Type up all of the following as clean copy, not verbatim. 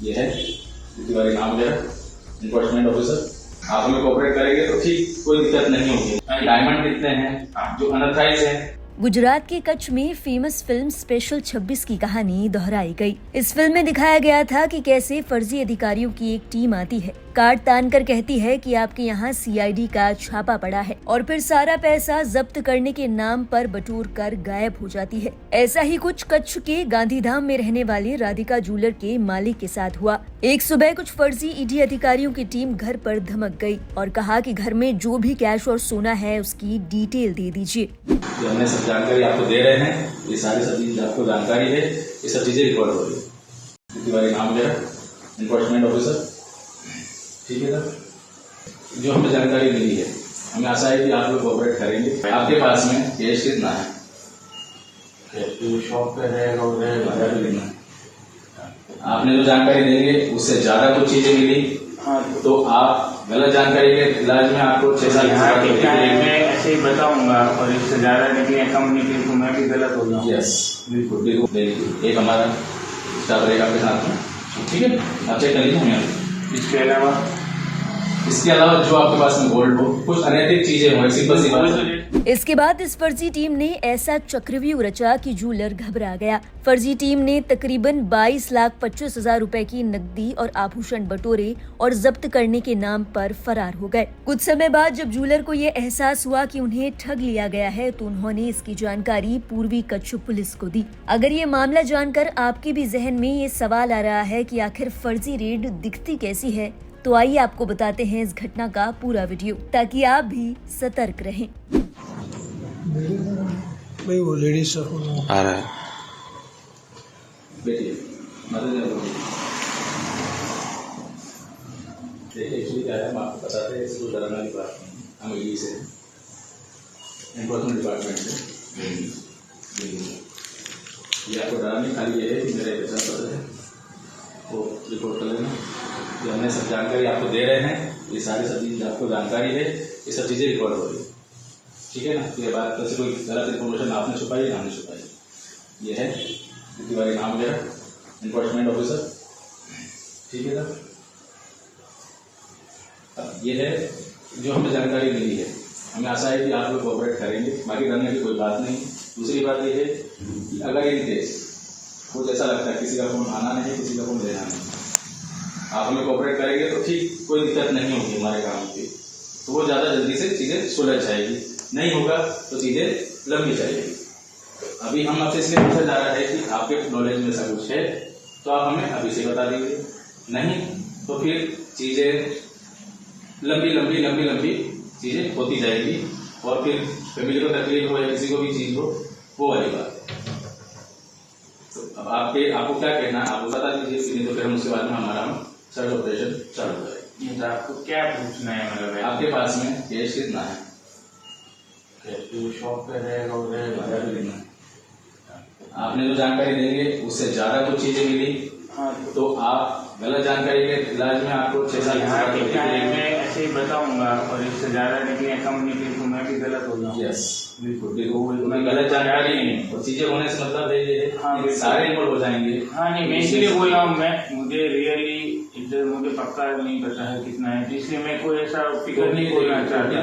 ये है तिवारी नाम मेरा, इन्फोर्समेंट ऑफिसर। आप हमें कोऑपरेट करेंगे तो ठीक, कोई दिक्कत नहीं होगी। डायमंड कितने हैं जो अनऑथराइज है। गुजरात के कच्छ में फेमस फिल्म स्पेशल 26 की कहानी दोहराई गई। इस फिल्म में दिखाया गया था कि कैसे फर्जी अधिकारियों की एक टीम आती है, कार्ड तान कर कहती है कि आपके यहाँ सीआईडी का छापा पड़ा है और फिर सारा पैसा जब्त करने के नाम पर बटोर कर गायब हो जाती है। ऐसा ही कुछ कच्छ के गांधीधाम में रहने वाले राधिका ज्वेलर के मालिक के साथ हुआ। एक सुबह कुछ फर्जी ईडी अधिकारियों की टीम घर पर धमक गई और कहा कि घर में जो भी कैश और सोना है उसकी डिटेल दे दीजिए। हमने सब जानकारी आपको दे रहे हैं, ये सारी सब चीज आपको जानकारी है, ये सब चीजें रिकॉर्ड हो रही है। तिवारी नाम मेरा, इन्फोर्समेंट ऑफिसर। ठीक है सर, जो हमें जानकारी मिली है, हमें आशा है कि आप लोग कोऑपरेट करेंगे। आपके पास में कैश कितना है? शॉप पे रहेगा, आपने जो जानकारी देंगे उससे ज्यादा कुछ चीजें मिली तो आप गलत जानकारी के इलाज में आपको 6 साल मैं ऐसे ही बताऊंगा और इससे ज्यादा निकले कम निकले तो मैं भी गलत हो जाऊंगा। यस बिल्कुल बिल्कुल। देखिए एक हमारा स्टाफ रहेगा आपके साथ में, ठीक है, आप चेक कर लीजिए हमें। इसके अलावा जो आपके पास में गोल्ड हो, कुछ अनैतिक चीजें हो, सिंपल सी बात है। इसके बाद इस फर्जी टीम ने ऐसा चक्रव्यूह रचा कि ज्वेलर घबरा गया। फर्जी टीम ने तकरीबन 22,25,000 रुपए की नकदी और आभूषण बटोरे और जब्त करने के नाम पर फरार हो गए। कुछ समय बाद जब ज्वेलर को ये एहसास हुआ कि उन्हें ठग लिया गया है तो उन्होंने इसकी जानकारी पूर्वी कच्छ पुलिस को दी। अगर ये मामला जानकर आपके भी जहन में ये सवाल आ रहा है कि आखिर फर्जी रेड दिखती कैसी है, तो आइए आपको बताते हैं इस घटना का पूरा वीडियो, ताकि आप भी सतर्क रहें। भाई वो लेडीज आ रहा है। देखिए एक्चुअली क्या है, हम आपको बताते हैं, इसको डराना की बात नहीं, हम यही से एनफोर्समेंट डिपार्टमेंट से ये आपको डराने खाली ये है कि मेरा एक पता है वो रिपोर्ट कर लेना कि हमने सब जानकारी आपको दे रहे हैं, ये सारी सब चीज आपको जानकारी है, ये सब चीजें रिकॉर्ड हो रही है, ठीक है ना। ये बात वैसे कोई गलत इन्फॉर्मेशन आपने छुपाई ना हमने छुपाई। ये है तिवारी नाम मेरा, इन्फोर्समेंट ऑफिसर। ठीक है सर, अब ये है जो हमें जानकारी मिली है, हमें आशा है कि आप लोग कोऑपरेट करेंगे, बाकी करने की कोई बात नहीं। दूसरी बात ये है कि अगर इन केस कुछ ऐसा लगता है किसी का फोन आना नहीं, किसी का फोन लेना नहीं, आप हमें कोऑपरेट करेंगे तो ठीक, कोई दिक्कत नहीं होगी हमारे काम की, तो वो ज्यादा जल्दी से चीजें सुलझ जाएगी। नहीं होगा तो चीजें लंबी चलेगी। अभी हम आपसे इसलिए पूछा जा रहा है कि आपके नॉलेज में ऐसा कुछ है तो आप हमें अभी से बता दीजिए, नहीं तो फिर चीजें लंबी चीजें होती जाएगी और फिर फैमिली को तकलीफ हो या किसी को भी चीज हो, वो वाली बात। तो अब आपको क्या कहना है, आपको बता दीजिए, नहीं तो फिर हम उसके बाद में हमारा सर्च ऑपरेशन चालू करें। तो आपको क्या पूछना है? मतलब आपके पास में कैश कितना है? शॉप पे रहेगा, आपने जो जानकारी देंगे उससे ज्यादा कुछ चीजें मिली तो आप गलत जानकारी के इलाज में आपको 6 साल मैं ऐसे ही बताऊंगा और इससे ज्यादा निकले कम निकले तो मैं भी गलत हो जाऊंगा। यस बिल्कुल बिल्कुल, गलत जानकारी नहीं और चीजें होने से मतलब है ये सारे इन्वॉल्व हो जाएंगे। हाँ नहीं, मैं इसलिए बोल रहा हूँ, मुझे रियली इधर मुझे पक्का नहीं पता है कितना है, इसलिए मैं कोई ऐसा फिगर नहीं बोलना चाहता।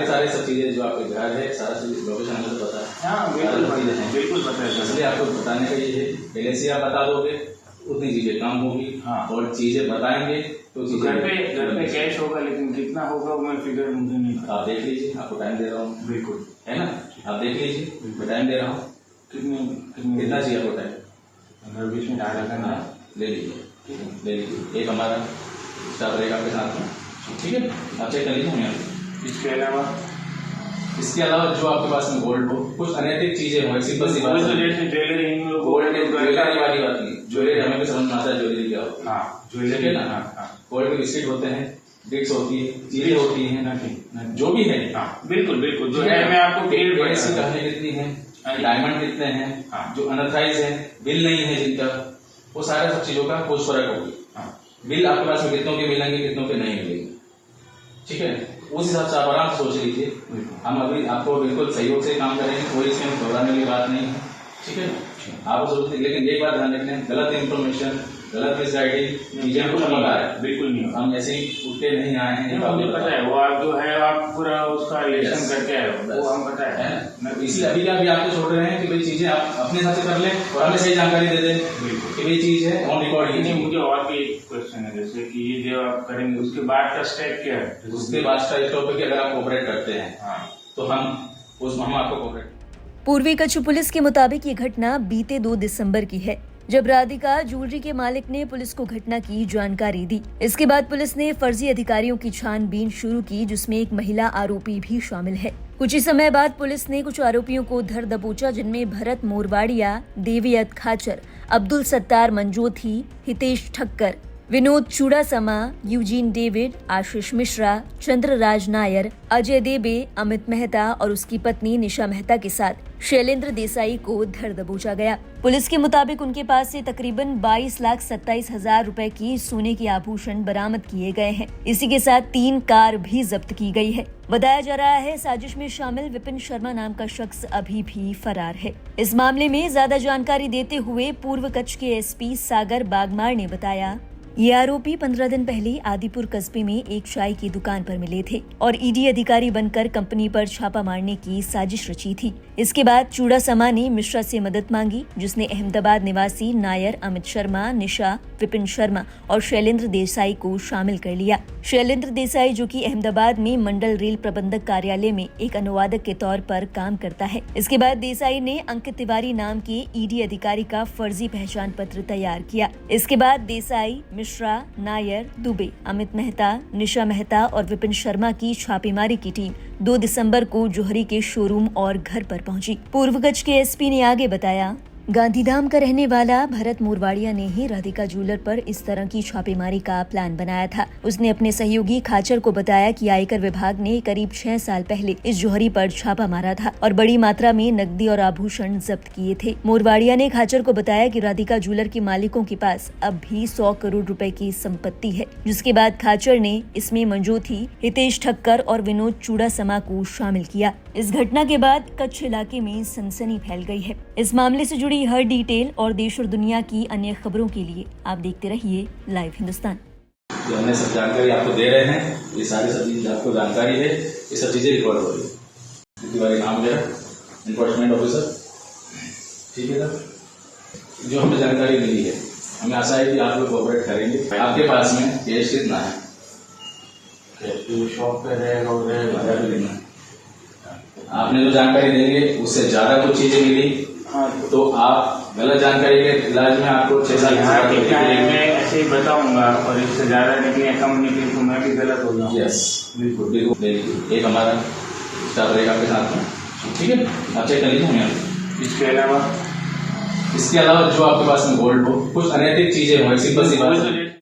सारे सब चीजें जो आपके घर है, सारा चीज लोकेशन हमें पता है। हाँ बिल्कुल पता है, इसलिए आपको बताने का ये है, पहले से आप बता दोगे उतनी चीजें कम होगी। हाँ, और चीजें बताएंगे तो घर पे कैश होगा, लेकिन कितना होगा वो मैं फिगर मुझे नहीं पता। आप देख लीजिए, आपको टाइम दे रहा हूँ। बिल्कुल है ना, आप देख लीजिए, मैं टाइम दे रहा हूँ। कितना चाहिए आपको टाइम? अगर 20 मिनट आधा घंटा ले लीजिए। एक हमारा स्टाफ रहेगा आपके साथ में, ठीक है, आप चेक कर लीजिए हमें। इसके अलावा जो आपके पास में गोल्ड हो, कुछ अनैतिक चीजें हो, सिंपल सी बात है। ज्वेलरी वाली बात नहीं, ज्वेलरी हमें भी समझ में आता है ज्वेलरी क्या होती है। हाँ ज्वेलरी ना, गोल्ड के बिस्किट होते हैं, बिट्स होती है, चीजें होती है, जो भी है। हाँ बिल्कुल जो है, मैं आपको कहानी कितनी है, डायमंड कितने हैं जो अनऑथराइज है, बिल नहीं है जिनका, वो सारे सब चीजों का कुछ फर्क होगी। बिल आपके पास में कितनों के मिलेंगे, कितनों के नहीं मिलेंगे, ठीक है, उस हिसाब से आप आराम से सोच लीजिए। हम अभी आपको बिल्कुल सहयोग से काम करेंगे, कोई इसमें घबराने की बात नहीं है, ठीक है। आप सोच, लेकिन एक बात ध्यान रखना, गलत इन्फॉर्मेशन गलत मिसगाइडिंग चीजें हमको पता है, बिल्कुल नहीं होगा। हम ऐसे ही उठते नहीं आए हैं, ये मुझे पता है, वो आप जो है आप पूरा उसका रिलेशन Yes. करके आए हो, वो हम पता है। इसलिए अभी क्या भी आपको छोड़ रहे हैं कि भाई चीजें आप अपने हिसाब से कर लें और हमें सही जानकारी दे दें बिल्कुल। कि भाई चीज है ऑन रिकॉर्ड ही नहीं, नहीं। मुझे और भी एक क्वेश्चन है, जैसे कि ये जो आप करेंगे उसके बाद का स्टेप क्या है? उसके बाद स्टॉप पे कि अगर आप कोऑपरेट करते हैं हाँ, तो हम आपको कोऑपरेट। पूर्वी कच्छ पुलिस के मुताबिक ये घटना बीते 2 दिसंबर की है, जब राधिका ज्वेलरी के मालिक ने पुलिस को घटना की जानकारी दी। इसके बाद पुलिस ने फर्जी अधिकारियों की छानबीन शुरू की, जिसमें एक महिला आरोपी भी शामिल है। कुछ ही समय बाद पुलिस ने कुछ आरोपियों को धर दबोचा, जिनमें भरत मोरवाड़िया, देवियत खाचर, अब्दुल सत्तार मंजोथी, हितेश ठक्कर, विनोद चूड़ासमा, यूजीन डेविड, आशीष मिश्रा, चंद्रराज नायर, अजय देबे, अमित मेहता और उसकी पत्नी निशा मेहता के साथ शैलेंद्र देसाई को धर दबोचा गया। पुलिस के मुताबिक उनके पास से तकरीबन 22,27,000 रुपए की सोने के आभूषण बरामद किए गए हैं। इसी के साथ 3 कार भी जब्त की गई है। बताया जा रहा है साजिश में शामिल विपिन शर्मा नाम का शख्स अभी भी फरार है। इस मामले में ज्यादा जानकारी देते हुए पूर्व कच्छ के एसपी सागर बागमार ने बताया, ये आरोपी 15 दिन पहले आदिपुर कस्बे में एक चाय की दुकान पर मिले थे और ईडी अधिकारी बनकर कंपनी पर छापा मारने की साजिश रची थी। इसके बाद चूड़ासमा ने मिश्रा से मदद मांगी, जिसने अहमदाबाद निवासी नायर, अमित शर्मा, निशा, विपिन शर्मा और शैलेंद्र देसाई को शामिल कर लिया। शैलेंद्र देसाई, जो कि अहमदाबाद में मंडल रेल प्रबंधक कार्यालय में एक अनुवादक के तौर पर काम करता है। इसके बाद देसाई ने अंकित तिवारी नाम के ईडी अधिकारी का फर्जी पहचान पत्र तैयार किया। इसके बाद देसाई, मिश्रा, नायर, दुबे, अमित मेहता, निशा मेहता और विपिन शर्मा की छापेमारी की टीम 2 दिसंबर को जोहरी के शोरूम और घर पर पहुंची। पूर्व कच्छ के एसपी ने आगे बताया, गांधीधाम का रहने वाला भरत मोरवाड़िया ने ही राधिका ज्वेलर पर इस तरह की छापेमारी का प्लान बनाया था। उसने अपने सहयोगी खाचर को बताया कि आयकर विभाग ने करीब 6 साल पहले इस जोहरी पर छापा मारा था और बड़ी मात्रा में नकदी और आभूषण जब्त किए थे। मोरवाड़िया ने खाचर को बताया कि राधिका ज्वेलर के मालिकों के पास अब भी 100 करोड़ रुपए की संपत्ति है, जिसके बाद खाचर ने इसमें मंजोथी, हितेश ठक्कर और विनोद चूड़ासमा को शामिल किया। इस घटना के बाद कच्छ इलाके में सनसनी फैल गई है। इस मामले से जुड़ी हर डिटेल और देश और दुनिया की अन्य खबरों के लिए आप देखते रहिए लाइव हिंदुस्तान। जो हमने सब जानकारी आपको दे रहे हैं, ये सारी सब चीजें आपको जानकारी है, ये सब चीजें रिकॉर्ड हो रही है। तिवारी नाम मेरा, एनफोर्समेंट ऑफिसर, ठीक है सर। जो हमें जानकारी मिली है, हमें आशा है कि आप लोग कोऑपरेट करेंगे। आपके पास में कैश कितना है? शॉप पे रहेगा उधर 1000 रुपये देना है। आपने जो जानकारी देंगे उससे ज्यादा कुछ चीजें मिली तो आप गलत जानकारी के इलाज में आपको 6 साल मैं ऐसे ही बताऊंगा और इससे ज्यादा निकले, कम निकले तो मैं भी गलत हो जाऊंगा। यस, बिल्कुल बिल्कुल। एक हमारा स्टाफ रहेगा आपके साथ में, ठीक है? आप चेक कर लीजिए। इसके अलावा जो आपके पास में गोल्ड हो, कुछ अनैतिक चीजें हो, सिंपल सी बात है।